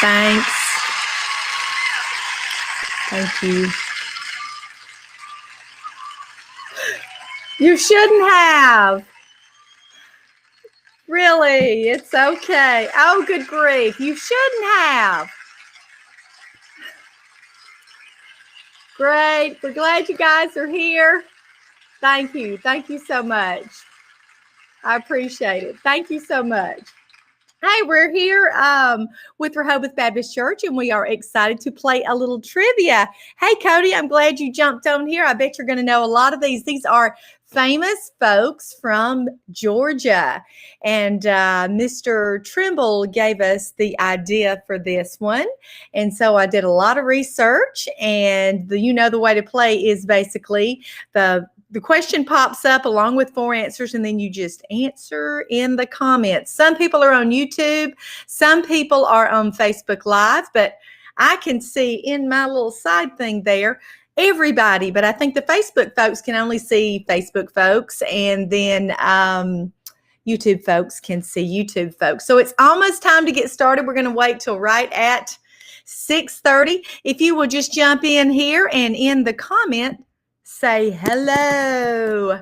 Thanks. Thank you. You shouldn't have. Really, it's okay. Oh, good grief. You shouldn't have. Great. We're glad you guys are here. Thank you. Thank you so much. I appreciate it. Thank you so much. Hey, we're here with Rehoboth Baptist Church, and we are excited to play a little trivia. Hey, Cody, I'm glad you jumped on here. I bet you're going to know a lot of these. These are famous folks from Georgia, and Mr. Trimble gave us the idea for this one, and so I did a lot of research, and the way to play is basically the question pops up along with 4 answers, and then you just answer in the comments. Some people are on YouTube. Some people are on Facebook Live, but I can see in my little side thing there, everybody. But I think the Facebook folks can only see Facebook folks, and then YouTube folks can see YouTube folks. So it's almost time to get started. We're going to wait till right at 6:30. If you will just jump in here and in the comment, say hello.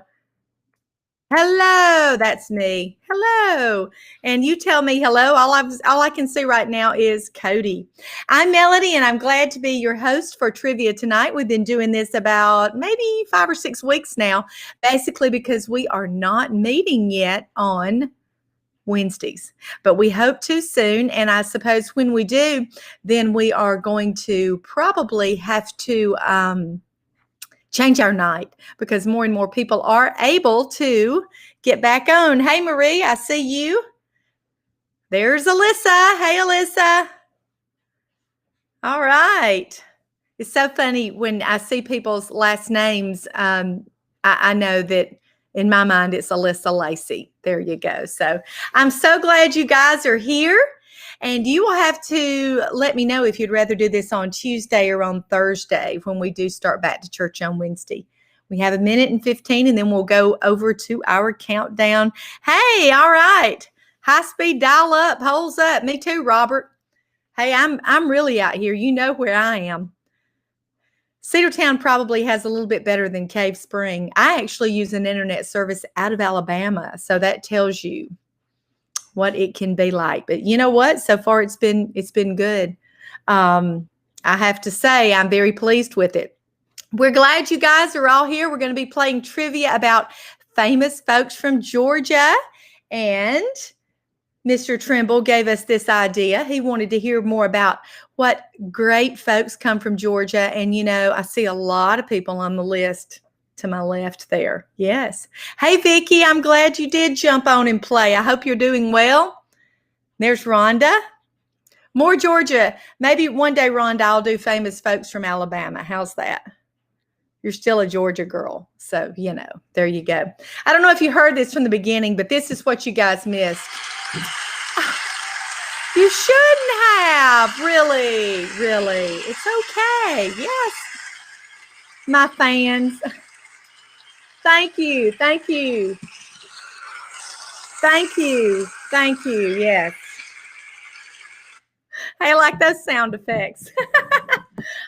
Hello, that's me. Hello. And you tell me hello. All I can see right now is Cody. I'm Melody, and I'm glad to be your host for trivia tonight. We've been doing this about maybe 5 or 6 weeks now, basically because we are not meeting yet on Wednesdays, but we hope to soon. And I suppose when we do, then we are going to probably have to change our night because more and more people are able to get back on. Hey, Marie, I see you. There's Alyssa. Hey, Alyssa. All right. It's so funny when I see people's last names. I know that in my mind, it's Alyssa Lacey. There you go. So I'm so glad you guys are here. And you will have to let me know if you'd rather do this on Tuesday or on Thursday when we do start back to church on Wednesday. We have 1 minute and 15, and then we'll go over to our countdown. Hey, all right. High speed dial up, holes up. Me too, Robert. Hey, I'm really out here. You know where I am. Cedartown probably has a little bit better than Cave Spring. I actually use an internet service out of Alabama, so that tells you what it can be like. But you know what? So far, it's been good. I have to say, I'm very pleased with it. We're glad you guys are all here. We're going to be playing trivia about famous folks from Georgia. And Mr. Trimble gave us this idea. He wanted to hear more about what great folks come from Georgia. And, I see a lot of people on the list to my left there. Yes. Hey, Vicki, I'm glad you did jump on and play. I hope you're doing well. There's Rhonda. More Georgia. Maybe one day, Rhonda, I'll do famous folks from Alabama. How's that? You're still a Georgia girl. So, there you go. I don't know if you heard this from the beginning, but this is what you guys missed. You shouldn't have. Really. It's okay. Yes. My fans. Thank you. Yes. I like those sound effects.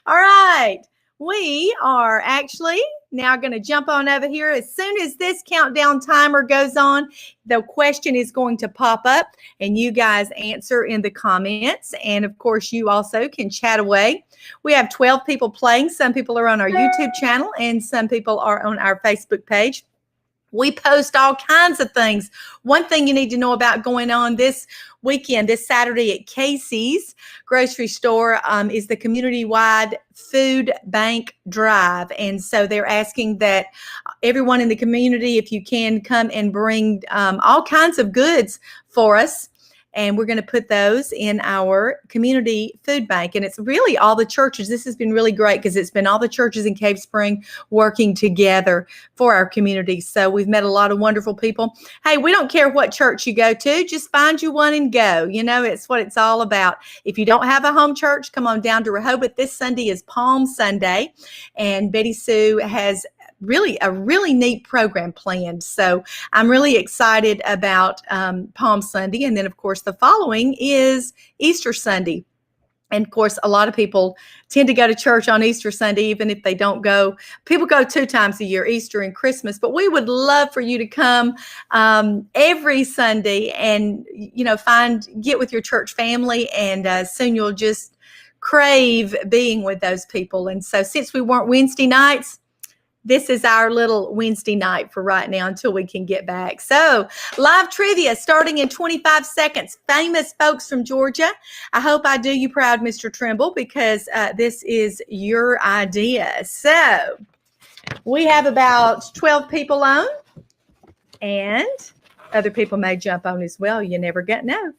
All right. We are actually now going to jump on over here. As soon as this countdown timer goes on, the question is going to pop up and you guys answer in the comments. And of course, you also can chat away. We have 12 people playing. Some people are on our YouTube channel and some people are on our Facebook page. We post all kinds of things. One thing you need to know about going on this weekend, this Saturday at Casey's grocery store is the community-wide food bank drive. And so they're asking that everyone in the community, if you can, come and bring all kinds of goods for us. And we're going to put those in our community food bank. And it's really all the churches. This has been really great because it's been all the churches in Cave Spring working together for our community. So we've met a lot of wonderful people. Hey, we don't care what church you go to. Just find you one and go. It's what it's all about. If you don't have a home church, come on down to Rehoboth. This Sunday is Palm Sunday. And Betty Sue has a really neat program planned. So I'm really excited about Palm Sunday. And then, of course, the following is Easter Sunday. And of course, a lot of people tend to go to church on Easter Sunday, even if they don't go. People go 2 times a year, Easter and Christmas. But we would love for you to come every Sunday and, get with your church family. And soon you'll just crave being with those people. And so since we weren't Wednesday nights, this is our little Wednesday night for right now until we can get back. So, live trivia starting in 25 seconds. Famous folks from Georgia. I hope I do you proud, Mr. Trimble, because this is your idea. So, we have about 12 people on, and other people may jump on as well. You never get know.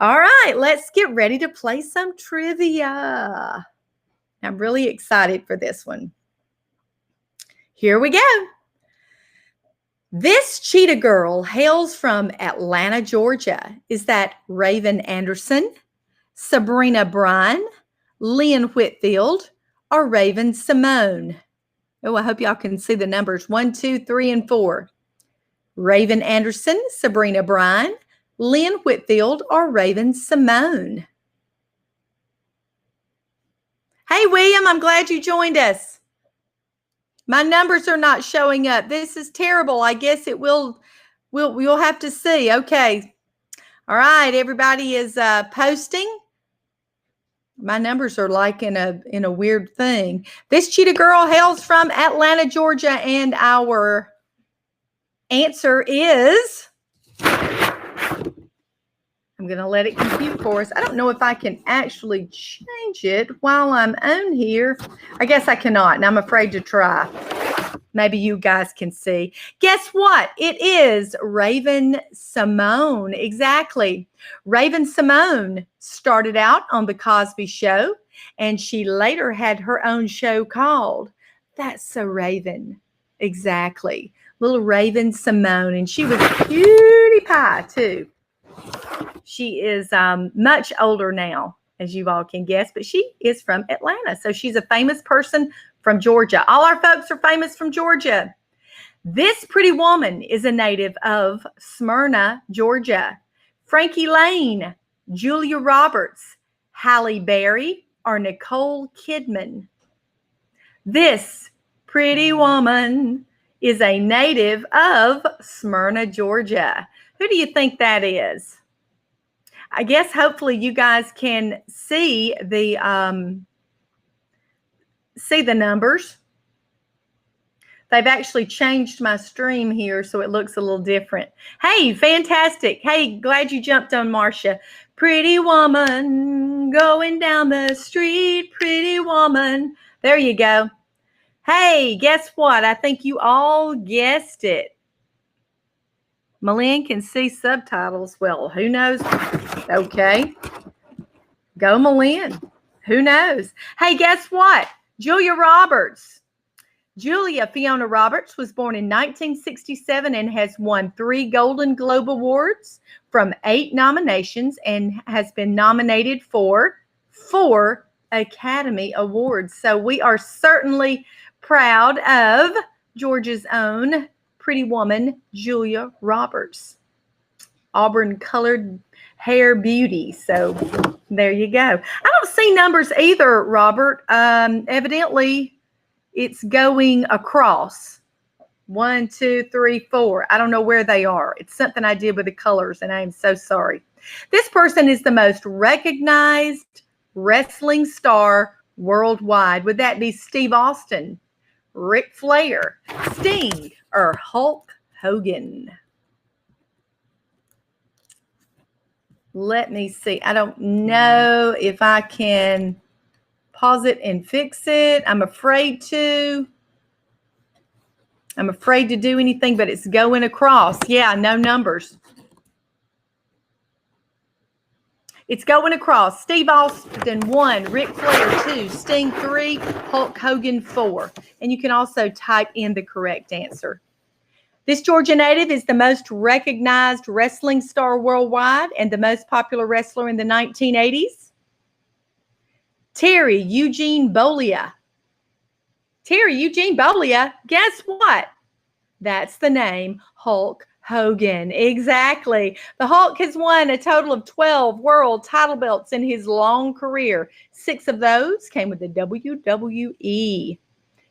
All right, let's get ready to play some trivia. I'm really excited for this one. Here we go. This cheetah girl hails from Atlanta, Georgia. Is that Raven Anderson, Sabrina Bryan, Lynn Whitfield, or Raven Simone? Oh, I hope y'all can see the numbers 1, 2, 3, and 4. Raven Anderson, Sabrina Bryan, Lynn Whitfield, or Raven Simone? Hey, William, I'm glad you joined us. My numbers are not showing up. This is terrible. I guess we'll have to see. Okay. All right. Everybody is posting. My numbers are like in a weird thing. This cheetah girl hails from Atlanta, Georgia, and our answer is, I'm going to let it compute for us. I don't know if I can actually change it while I'm on here. I guess I cannot, and I'm afraid to try. Maybe you guys can see. Guess what? It is Raven Simone. Exactly. Raven Simone started out on The Cosby Show, and she later had her own show called That's So Raven. Exactly. Little Raven Simone, and she was a cutie pie, too. She is much older now, as you all can guess, but she is from Atlanta. So she's a famous person from Georgia. All our folks are famous from Georgia. This pretty woman is a native of Smyrna, Georgia. Frankie Lane, Julia Roberts, Halle Berry, or Nicole Kidman? This pretty woman is a native of Smyrna, Georgia. Who do you think that is? I guess hopefully you guys can see the numbers. They've actually changed my stream here so it looks a little different. Hey, fantastic. Hey, glad you jumped on, Marcia. Pretty woman going down the street, pretty woman. There you go. Hey, guess what? I think you all guessed it. Malin can see subtitles. Well, who knows? Okay. Go Malin. Who knows? Hey, guess what? Julia Roberts. Julia Fiona Roberts was born in 1967 and has won 3 Golden Globe Awards from 8 nominations and has been nominated for 4 Academy Awards. So we are certainly proud of Georgia's own pretty woman, Julia Roberts. Auburn colored hair beauty. So there you go. I don't see numbers either, Robert. Evidently, it's going across. 1, 2, 3, 4. I don't know where they are. It's something I did with the colors, and I am so sorry. This person is the most recognized wrestling star worldwide. Would that be Steve Austin, Ric Flair, Sting, or Hulk Hogan? Let me see. I don't know if I can pause it and fix it. I'm afraid to. I'm afraid to do anything, but it's going across. Yeah, no numbers. It's going across. Steve Austin 1, Ric Flair 2, Sting 3, Hulk Hogan 4. And you can also type in the correct answer. This Georgia native is the most recognized wrestling star worldwide and the most popular wrestler in the 1980s. Terry Eugene Bollea. Terry Eugene Bollea, guess what? That's the name, Hulk Hogan, exactly. The Hulk has won a total of 12 world title belts in his long career. 6 of those came with the WWE.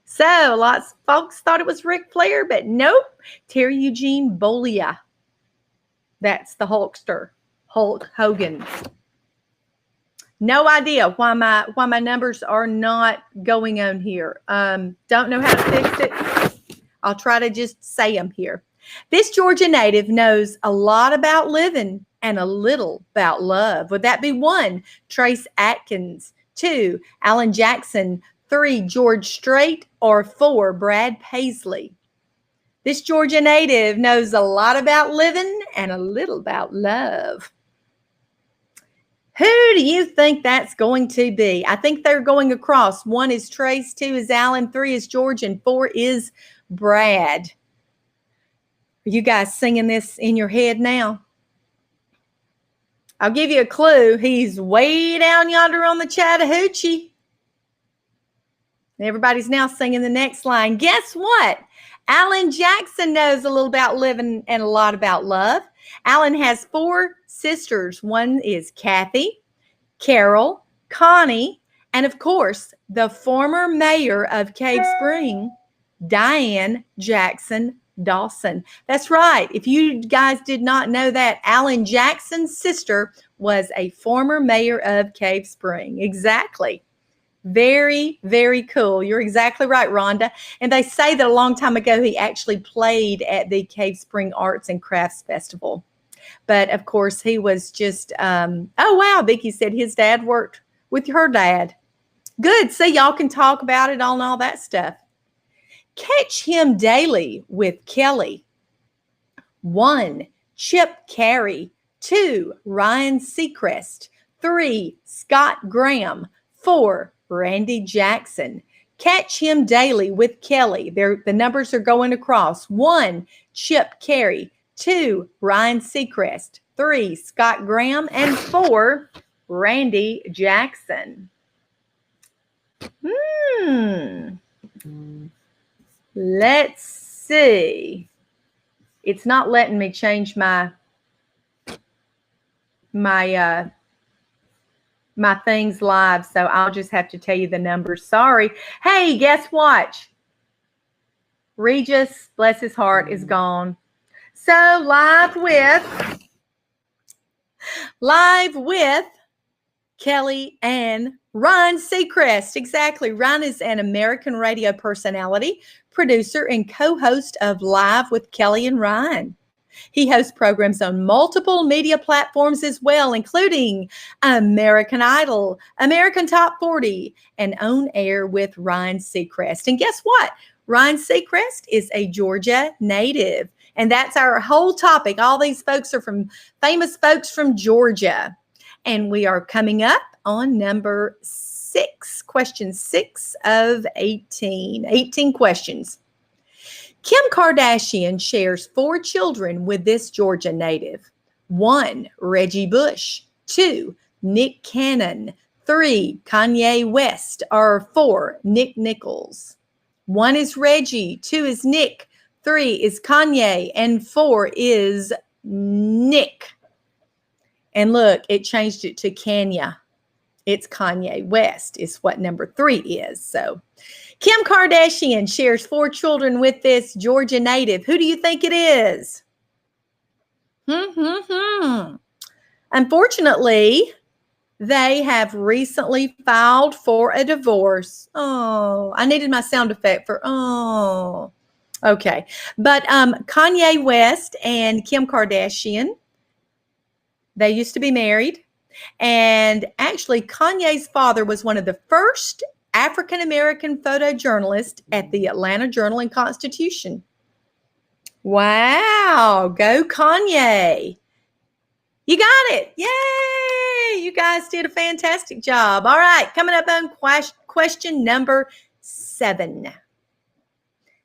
So lots of folks thought it was Ric Flair, but nope, Terry Eugene Bollea. That's the Hulkster, Hulk Hogan. No idea why my numbers are not going on here. Don't know how to fix it. I'll try to just say them here. This Georgia native knows a lot about living and a little about love. Would that be 1, Trace Atkins, 2, Alan Jackson, 3, George Strait, or 4, Brad Paisley? This Georgia native knows a lot about living and a little about love. Who do you think that's going to be? I think they're going across. 1 is Trace, 2 is Alan, 3 is George, and 4 is Brad. Are you guys singing this in your head now? I'll give you a clue. He's way down yonder on the Chattahoochee. Everybody's now singing the next line. Guess what? Alan Jackson knows a little about living and a lot about love. Alan has 4 sisters. 1 is Kathy, Carol, Connie, and of course, the former mayor of Cave Spring, Diane Jackson Dawson. That's right. If you guys did not know that, Alan Jackson's sister was a former mayor of Cave Spring. Exactly. Very, very cool. You're exactly right, Rhonda. And they say that a long time ago, he actually played at the Cave Spring Arts and Crafts Festival. But of course, he was just, oh, wow. Vicki said his dad worked with her dad. Good. So y'all can talk about it on all that stuff. Catch him daily with Kelly. 1, Chip Carey. 2, Ryan Seacrest. 3, Scott Graham. 4, Randy Jackson. Catch him daily with Kelly. The numbers are going across. 1, Chip Carey. 2, Ryan Seacrest. 3, Scott Graham. And 4, Randy Jackson. Let's see. It's not letting me change my things live, so I'll just have to tell you the numbers. Sorry. Hey, guess what? Regis, bless his heart, is gone. So live with Kelly and Ryan Seacrest. Exactly. Ryan is an American radio personality, producer, and co-host of Live with Kelly and Ryan. He hosts programs on multiple media platforms as well, including American Idol, American Top 40, and On Air with Ryan Seacrest. And guess what? Ryan Seacrest is a Georgia native. And that's our whole topic. All these folks are famous folks from Georgia. And we are coming up on number 6, question 6 of 18. 18 questions. Kim Kardashian shares 4 children with this Georgia native. 1, Reggie Bush. 2, Nick Cannon. 3, Kanye West. Or 4, Nick Nichols. 1 is Reggie. 2 is Nick. 3 is Kanye. And 4 is Nick. And look, it changed it to Kanye. It's Kanye West is what number 3 is. So Kim Kardashian shares 4 children with this Georgia native. Who do you think it is? Unfortunately, they have recently filed for a divorce. Oh, I needed my sound effect for, oh. Okay. But Kanye West and Kim Kardashian, they used to be married. And actually, Kanye's father was one of the first African-American photojournalists at the Atlanta Journal and Constitution. Wow. Go Kanye. You got it. Yay. You guys did a fantastic job. All right. Coming up on question number 7.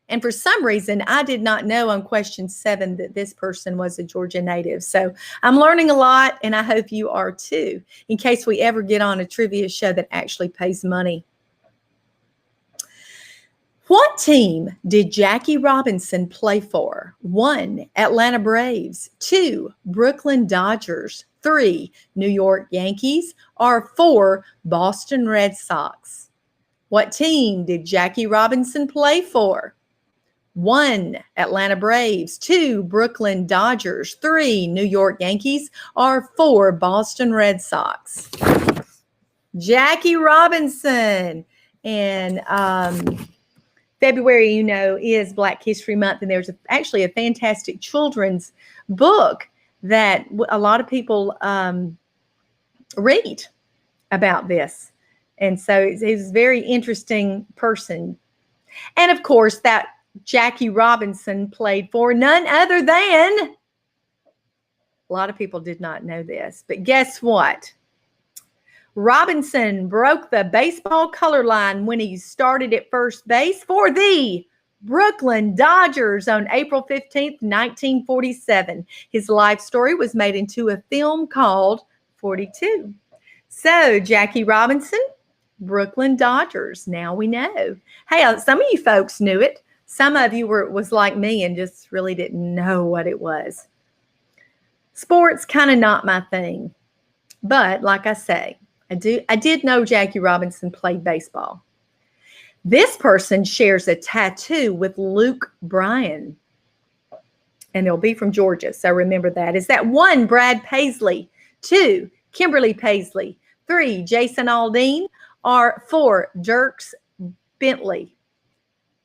And for some reason, I did not know on question 7 that this person was a Georgia native. So I'm learning a lot, and I hope you are too, in case we ever get on a trivia show that actually pays money. What team did Jackie Robinson play for? 1, Atlanta Braves. 2, Brooklyn Dodgers. 3, New York Yankees. Or 4, Boston Red Sox? What team did Jackie Robinson play for? 1, Atlanta Braves. 2, Brooklyn Dodgers. 3, New York Yankees. Or 4, Boston Red Sox? Jackie Robinson. And February, is Black History Month, and there's actually a fantastic children's book that a lot of people read about this. And so he's a very interesting person. And of course, that Jackie Robinson played for none other than, a lot of people did not know this, but guess what? Robinson broke the baseball color line when he started at first base for the Brooklyn Dodgers on April 15th, 1947. His life story was made into a film called 42. So, Jackie Robinson, Brooklyn Dodgers. Now we know. Hey, some of you folks knew it. Some of you was like me and just really didn't know what it was. Sports kind of not my thing. But like I say, I did know Jackie Robinson played baseball. This person shares a tattoo with Luke Bryan, and they'll be from Georgia, so remember that. Is that 1, Brad Paisley, 2, Kimberly Paisley, 3, Jason Aldean, or 4, Dierks Bentley?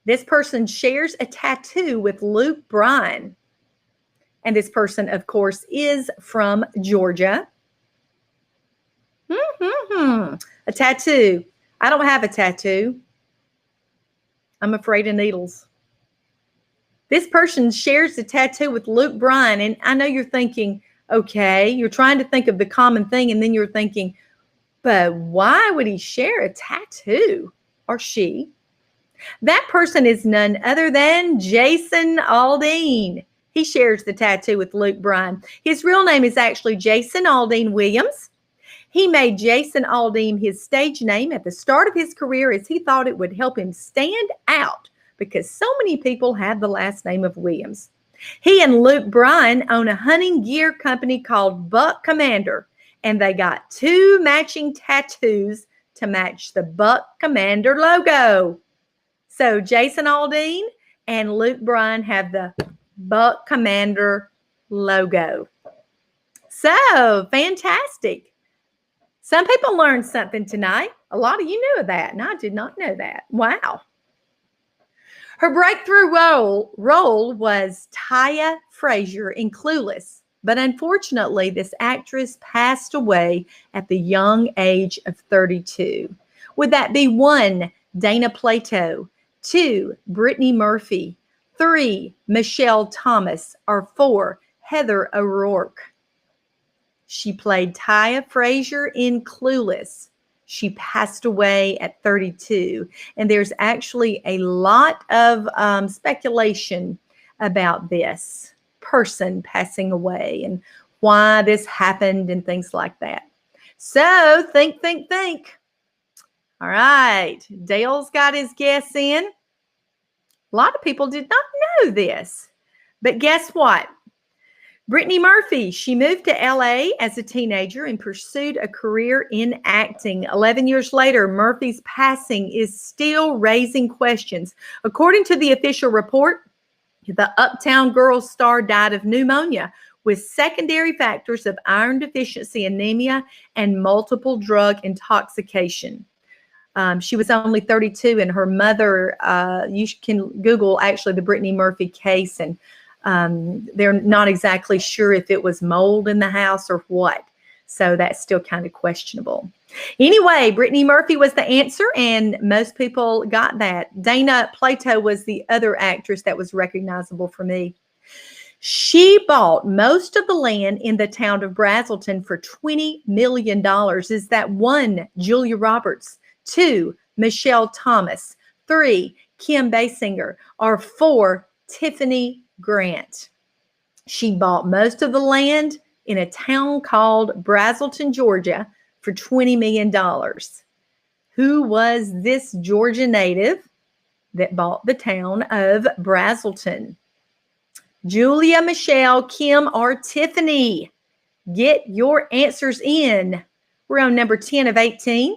This person shares a tattoo with Luke Bryan, and this person, of course, is from Georgia. A tattoo. I don't have a tattoo. I'm afraid of needles. This person shares a tattoo with Luke Bryan, and I know you're thinking, okay, you're trying to think of the common thing, and then you're thinking, but why would he share a tattoo, or she? That person is none other than Jason Aldean. He shares the tattoo with Luke Bryan. His real name is actually Jason Aldean Williams. He made Jason Aldean his stage name at the start of his career as he thought it would help him stand out because so many people have the last name of Williams. He and Luke Bryan own a hunting gear company called Buck Commander, and they got 2 matching tattoos to match the Buck Commander logo. So Jason Aldean and Luke Bryan have the Buck Commander logo. So fantastic. Some people learned something tonight. A lot of you knew that, and I did not know that. Wow. Her breakthrough role was Taya Frazier in Clueless, but unfortunately, this actress passed away at the young age of 32. Would that be 1, Dana Plato, 2, Brittany Murphy, 3, Michelle Thomas, or 4, Heather O'Rourke? She played Taya Frazier in Clueless. She passed away at 32. And there's actually a lot of speculation about this person passing away and why this happened and things like that. So think. All right. Dale's got his guess in. A lot of people did not know this. But guess what? Brittany Murphy, she moved to LA as a teenager and pursued a career in acting. 11 years later, Murphy's passing is still raising questions. According to the official report, the Uptown Girls star died of pneumonia with secondary factors of iron deficiency anemia and multiple drug intoxication. She was only 32, and her mother, you can Google actually the Brittany Murphy case, and they're not exactly sure if it was mold in the house or what. So that's still kind of questionable. Anyway, Brittany Murphy was the answer, and most people got that. Dana Plato was the other actress that was recognizable for me. She bought most of the land in the town of Brazelton for $20 million. Is that 1, Julia Roberts, 2, Michelle Thomas, 3, Kim Basinger, or 4, Tiffany Grant? She bought most of the land in a town called Brazelton, Georgia for $20 million. Who was this Georgia native? that bought the town of Brazelton? Julia, Michelle, Kim, or Tiffany? Get your answers in. We're on number 10 of 18.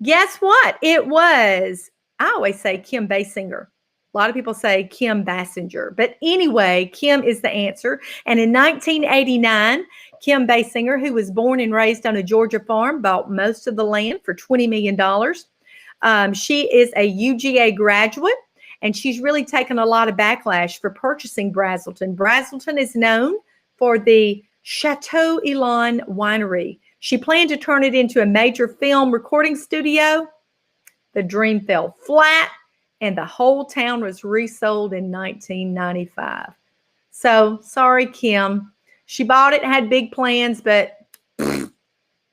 Guess what? It was, I always say Kim Basinger. A lot of people say Kim Basinger. But anyway, Kim is the answer. And in 1989, Kim Basinger, who was born and raised on a Georgia farm, bought most of the land for $20 million. She is a UGA graduate, and she's really taken a lot of backlash for purchasing Brazelton. Brazelton is known for the Chateau Elan winery. She planned to turn it into a major film recording studio. The dream fell flat, and the whole town was resold in 1995. So, sorry, Kim. She bought it, had big plans, but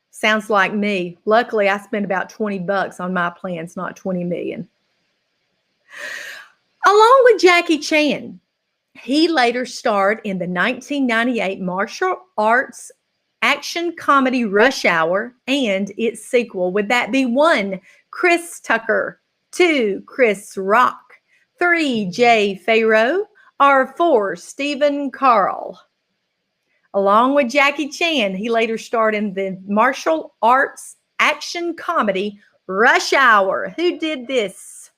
sounds like me. Luckily, I spent about $20 on my plans, not $20 million. Along with Jackie Chan, he later starred in the 1998 martial arts action comedy Rush Hour and its sequel. Would that be 1, Chris Tucker, 2, Chris Rock, 3, Jay Pharoah, or 4, Stephen Carell? Along with Jackie Chan, he later starred in the martial arts action comedy Rush Hour. Who did this?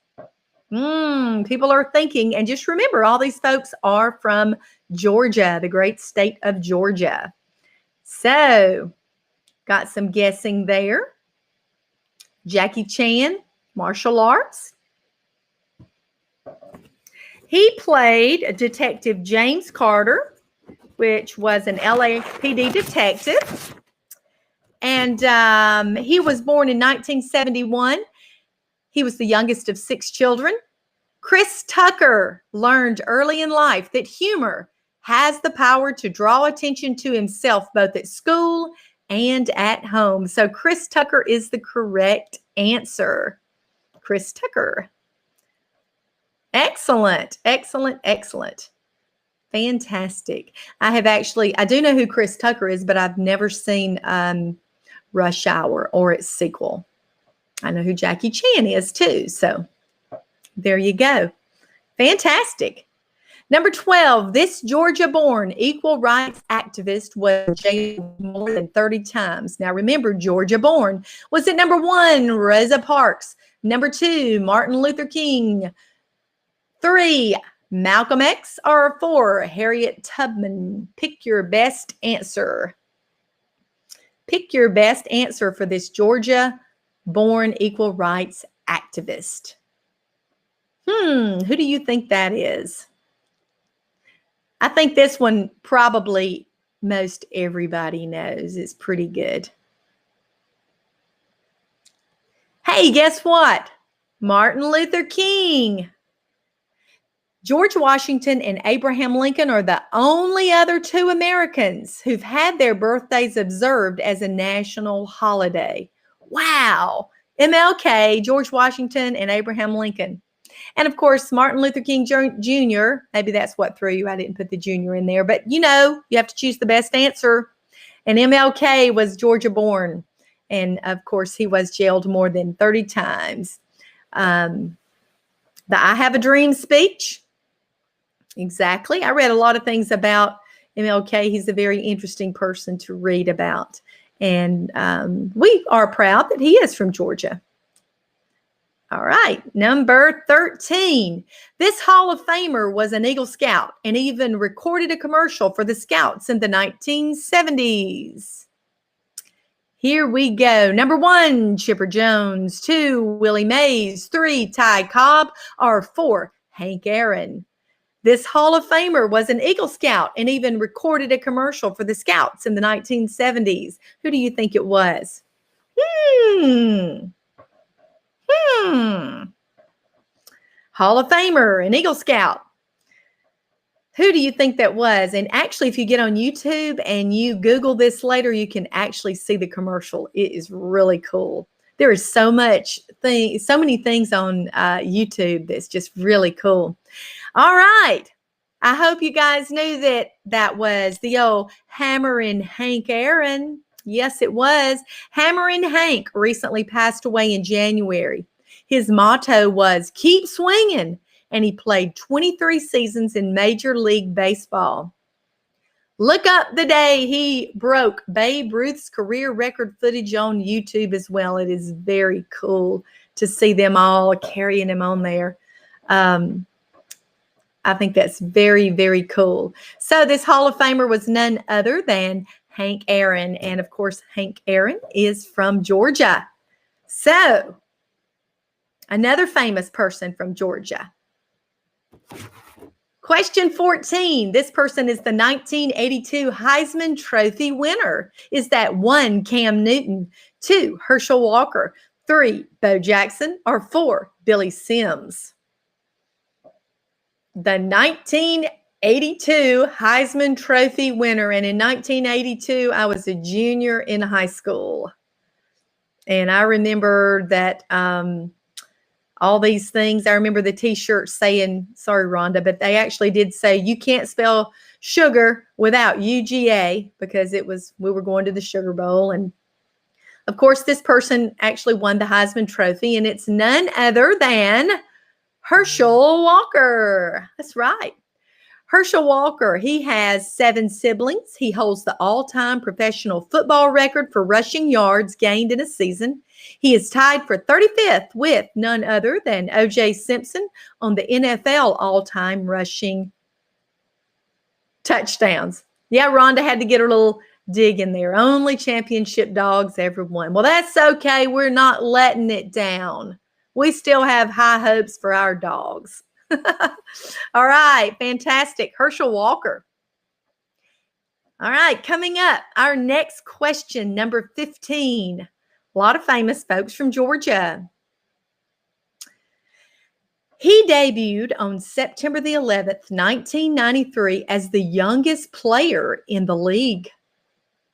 People are thinking, and just remember, all these folks are from Georgia, the great state of Georgia. So, got some guessing there. Jackie Chan, martial arts. He played Detective James Carter, which was an LAPD detective. And he was born in 1971. He was the youngest of 6 children. Chris Tucker learned early in life that humor has the power to draw attention to himself both at school and at home. So Chris Tucker is the correct answer. Chris Tucker. Excellent, excellent, excellent. Fantastic. I do know who Chris Tucker is, but I've never seen Rush Hour or its sequel. I know who Jackie Chan is too. So there you go. Fantastic. Number 12, this Georgia-born equal rights activist was jailed more than 30 times. Now remember, Georgia-born. Was it number 1, Rosa Parks? Number 2, Martin Luther King? 3, Malcolm X? Or 4, Harriet Tubman? Pick your best answer. Pick your best answer for this Georgia-born equal rights activist. Who do you think that is? I think this one probably most everybody knows. It's pretty good. Hey, guess what? Martin Luther King. George Washington and Abraham Lincoln are the only other 2 Americans who've had their birthdays observed as a national holiday. Wow. MLK, George Washington, and Abraham Lincoln. And of course, Martin Luther King Jr., maybe that's what threw you. I didn't put the junior in there, but you know, you have to choose the best answer. And MLK was Georgia born. And of course, he was jailed more than 30 times. The I Have a Dream speech. Exactly. I read a lot of things about MLK. He's a very interesting person to read about. And we are proud that he is from Georgia. All right, number 13. This Hall of Famer was an Eagle Scout and even recorded a commercial for the Scouts in the 1970s. Here we go. Number 1, Chipper Jones. 2, Willie Mays. 3, Ty Cobb. Or 4, Hank Aaron. This Hall of Famer was an Eagle Scout and even recorded a commercial for the Scouts in the 1970s. Who do you think it was? Hall of Famer, an Eagle Scout. Who do you think that was? And actually, if you get on YouTube and you Google this later, you can actually see the commercial. It is really cool. There is so many things on YouTube that's just really cool. All right. I hope you guys knew that that was the old Hammerin' Hank Aaron. Yes, it was. Hammerin' Hank recently passed away in January. His motto was keep swinging, and he played 23 seasons in Major League Baseball. Look up the day he broke Babe Ruth's career record footage on YouTube as well. It is very cool to see them all carrying him on there. I think that's very, very cool. So this Hall of Famer was none other than Hank Aaron. And of course, Hank Aaron is from Georgia. So another famous person from Georgia. Question 14. This person is the 1982 Heisman Trophy winner. Is that 1, Cam Newton, 2, Herschel Walker, 3, Bo Jackson, or 4, Billy Sims? The 1982 Heisman Trophy winner. And in 1982, I was a junior in high school. And I remember that all these things. I remember the T-shirt saying, sorry, Rhonda, but they actually did say you can't spell sugar without UGA, because we were going to the Sugar Bowl. And of course, this person actually won the Heisman Trophy, and it's none other than Herschel Walker. That's right. Herschel Walker, he has 7 siblings. He holds the all-time professional football record for rushing yards gained in a season. He is tied for 35th with none other than O.J. Simpson on the NFL all-time rushing touchdowns. Yeah, Rhonda had to get her little dig in there. Only championship dogs ever won. Well, that's okay. We're not letting it down. We still have high hopes for our dogs. All right, fantastic. Herschel Walker. All right, coming up, our next question, number 15. A lot of famous folks from Georgia. He debuted on September the 11th, 1993, as the youngest player in the league.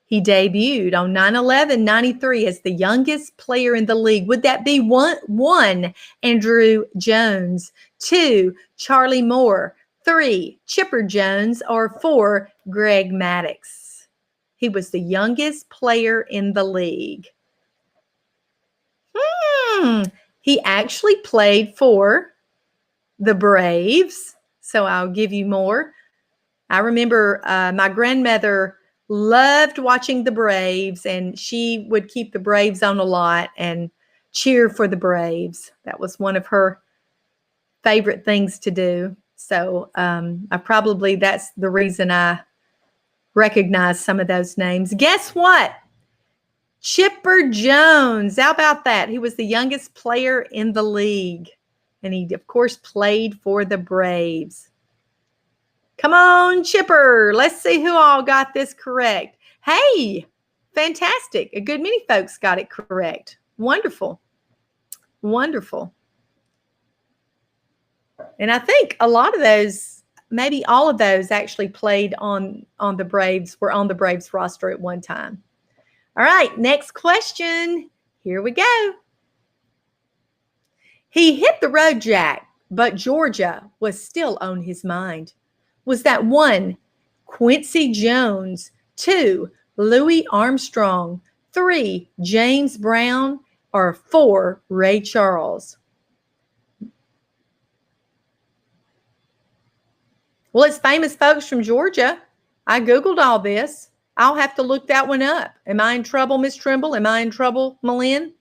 He debuted on 9/11/93 as the youngest player in the league. Would that be one, Andrew Jones, 2, Charlie Moore, 3, Chipper Jones, or 4, Greg Maddux? He was the youngest player in the league. He actually played for the Braves, so I'll give you more. I remember my grandmother loved watching the Braves, and she would keep the Braves on a lot and cheer for the Braves. That was one of her favorite things to do. So that's the reason I recognize some of those names. Guess what? Chipper Jones. How about that? He was the youngest player in the league, and he, of course, played for the Braves. Come on, Chipper. Let's see who all got this correct. Hey, fantastic. A good many folks got it correct. Wonderful. Wonderful. And I think a lot of those, maybe all of those actually played on the Braves, were on the Braves roster at one time. All right, next question. Here we go. He hit the road jack, but Georgia was still on his mind. Was that 1, Quincy Jones, 2, Louis Armstrong, 3, James Brown, or 4, Ray Charles? Well, it's famous folks from Georgia. I Googled all this. I'll have to look that one up. Am I in trouble, Miss Trimble? Am I in trouble, Malin?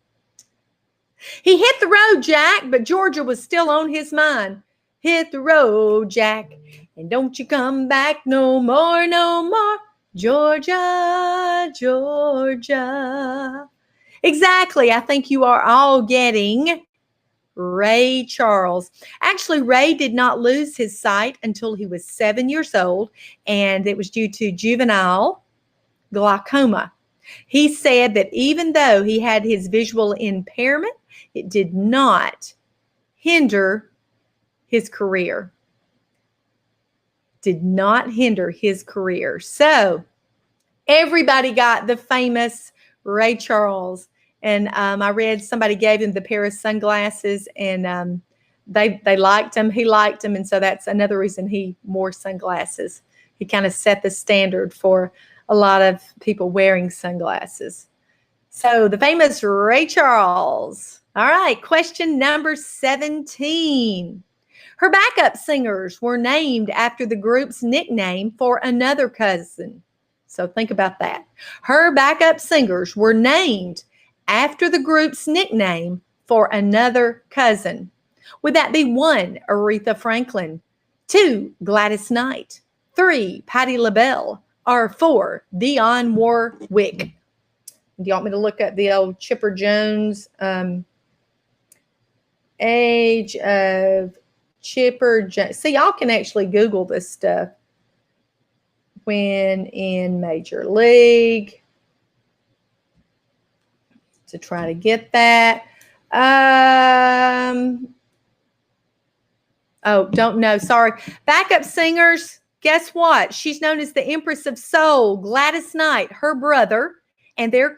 He hit the road, Jack, but Georgia was still on his mind. Hit the road, Jack, and don't you come back no more, no more. Georgia, Georgia. Exactly. I think you are all getting Ray Charles. Actually, Ray did not lose his sight until he was 7 years old, and it was due to juvenile glaucoma. He said that even though he had his visual impairment, it did not hinder his career. Did not hinder his career. So everybody got the famous Ray Charles. And I read somebody gave him the pair of sunglasses, and they liked him. He liked him. And so that's another reason he wore sunglasses. He kind of set the standard for a lot of people wearing sunglasses. So the famous Ray Charles. All right, question number 17. Her backup singers were named after the group's nickname for another cousin. So think about that. Her backup singers were named after the group's nickname for another cousin. Would that be 1, Aretha Franklin, 2, Gladys Knight, 3, Patti LaBelle, or 4, Dionne Warwick? Do you want me to look at the old Chipper Jones age of Chipper Jones? See, y'all can actually Google this stuff. When in Major League, to try to get that. Oh, don't know. Sorry. Backup singers. Guess what? She's known as the Empress of Soul. Gladys Knight, her brother, and their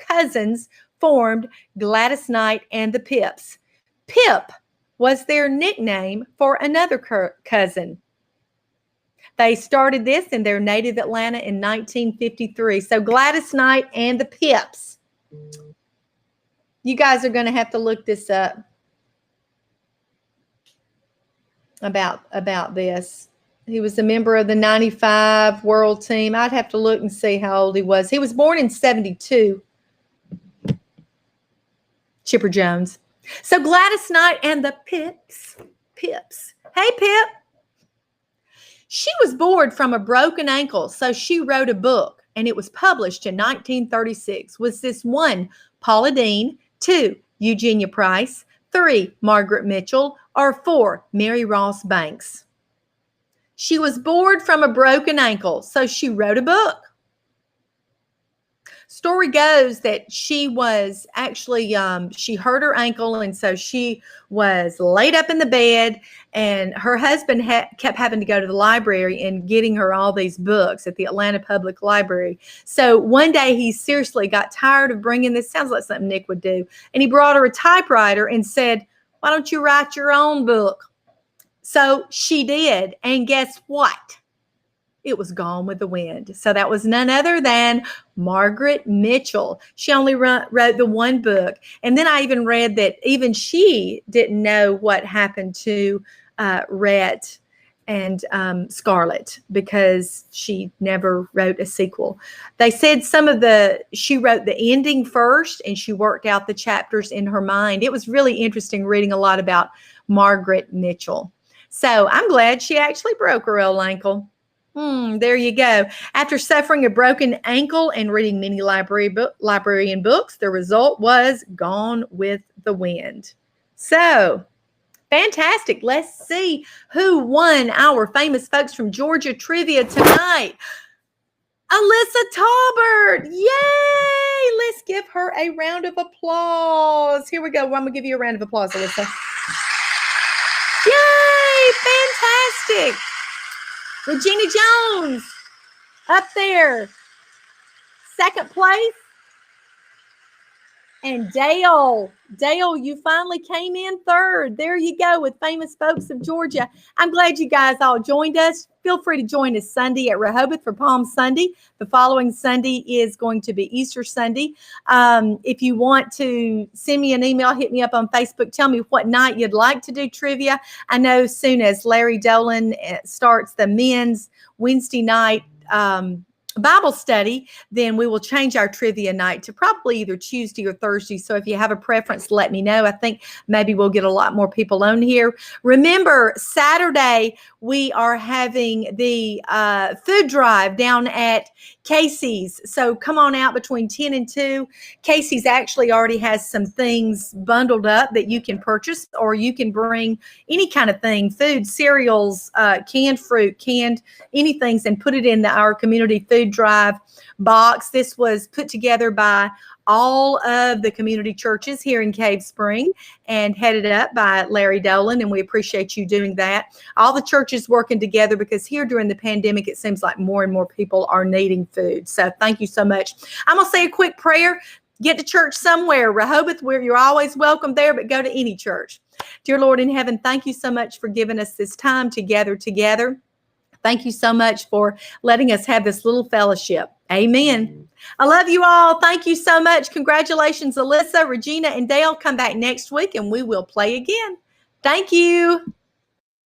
cousins formed Gladys Knight and the Pips. Pip was their nickname for another cousin. They started this in their native Atlanta in 1953. So Gladys Knight and the Pips. You guys are going to have to look this up about this. He was a member of the 95 World Team. I'd have to look and see how old he was. He was born in 72. Chipper Jones. So Gladys Knight and the Pips. Hey, Pip. She was bored from a broken ankle, so she wrote a book, and it was published in 1936. Was this 1, Paula Deen, 2, Eugenia Price, 3, Margaret Mitchell, or 4, Mary Ross Banks? She was bored from a broken ankle, so she wrote a book. Story goes that she was actually, she hurt her ankle, and so she was laid up in the bed, and her husband kept having to go to the library and getting her all these books at the Atlanta Public Library. So one day he seriously got tired of bringing this, sounds like something Nick would do, and he brought her a typewriter and said, "Why don't you write your own book?" So she did, and guess what? It was Gone with the Wind. So that was none other than Margaret Mitchell. She only wrote the one book. And then I even read that even she didn't know what happened to Rhett and Scarlett, because she never wrote a sequel. They said she wrote the ending first, and she worked out the chapters in her mind. It was really interesting reading a lot about Margaret Mitchell. So I'm glad she actually broke her old ankle. There you go. After suffering a broken ankle and reading many librarian books, the result was Gone with the Wind. So, fantastic. Let's see who won our famous folks from Georgia trivia tonight. Alyssa Talbert. Yay! Let's give her a round of applause. Here we go. I'm going to give you a round of applause, Alyssa. Yay! Fantastic. Regina Jones up there, second place. And Dale, you finally came in third. There you go with famous folks of Georgia. I'm glad you guys all joined us. Feel free to join us Sunday at Rehoboth for Palm Sunday. The following Sunday is going to be Easter Sunday. If you want to send me an email, hit me up on Facebook. Tell me what night you'd like to do trivia. I know as soon as Larry Dolan starts the men's Wednesday night Bible study, then we will change our trivia night to probably either Tuesday or Thursday. So if you have a preference, let me know. I think maybe we'll get a lot more people on here. Remember, Saturday, we are having the food drive down at Casey's. So come on out between 10 and 2. Casey's actually already has some things bundled up that you can purchase, or you can bring any kind of thing, food, cereals, canned fruit, canned anything, and put it in our community food drive box. This was put together by all of the community churches here in Cave Spring and headed up by Larry Dolan, and we appreciate you doing that. All the churches working together, because here during the pandemic, it seems like more and more people are needing food. So thank you so much. I'm going to say a quick prayer. Get to church somewhere. Rehoboth, where you're always welcome there, but go to any church. Dear Lord in heaven, thank you so much for giving us this time to gather together. Thank you so much for letting us have this little fellowship. Amen. I love you all. Thank you so much. Congratulations, Alyssa, Regina, and Dale. Come back next week and we will play again. Thank you.